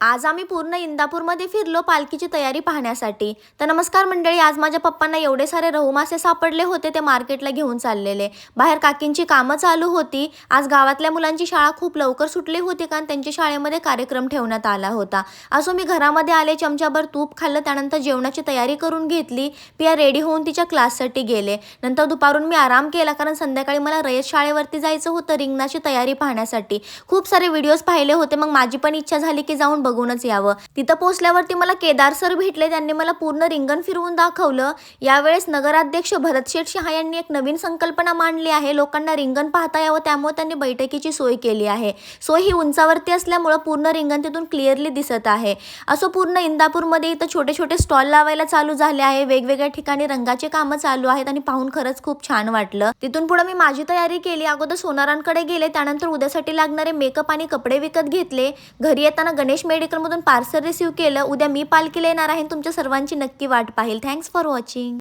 आज आम्ही पूर्ण इंदापूरमध्ये फिरलो पालखीची तयारी पाहण्यासाठी. तर नमस्कार मंडळी, आज माझ्या पप्पांना एवढे सारे रहू मासे सापडले होते, ते मार्केटला घेऊन चाललेले. बाहेर काकींची कामं चालू होती. आज गावातल्या मुलांची शाळा खूप लवकर सुटली होती, कारण त्यांच्या शाळेमध्ये कार्यक्रम ठेवण्यात आला होता. असो मी घरामध्ये आले, चमच्याभर तूप खाल्लं, त्यानंतर जेवणाची तयारी करून घेतली. पिया रेडी होऊन तिच्या क्लाससाठी गेले. नंतर दुपारून मी आराम केला, कारण संध्याकाळी मला रयत शाळेवरती जायचं होतं रिंगणाची तयारी पाहण्यासाठी. खूप सारे व्हिडिओज पाहिले होते, मग माझी पण इच्छा झाली की जाऊन बघूनच यावं. तिथं पोहोचल्यावरती मला केदार सर भेटले. त्यांनी मला पूर्ण रिंगण फिरवून दाखवलं. यावेळेस नगराध्यक्ष भरतशेठ शहा यांनी एक नवीन संकल्पना मांडली आहे. लोकांना रिंगण पाहता यावं, त्यामुळे त्यांनी बैठकीची सोय केली आहे. सोय ही उंचावरती असल्यामुळे पूर्ण रिंगण तिथून क्लिअरली दिसत आहे. असं पूर्ण इंदापूरमध्ये इथं छोटे छोटे स्टॉल लावायला चालू झाले आहे. वेगवेगळ्या ठिकाणी रंगाचे कामं चालू आहेत आणि पाहून खरंच खूप छान वाटलं. तिथून पुढे मी माझी तयारी केली. अगोदर सोनारांकडे गेले, त्यानंतर उद्यासाठी लागणारे मेकअप आणि कपडे विकत घेतले. घरी येताना गणेश मेडिकलमधून पार्सल रिसीव केलं. उद्या मी पालखीला येणार आहे. तुमच्या सर्वांची नक्की वाट पाहील. Thanks for watching.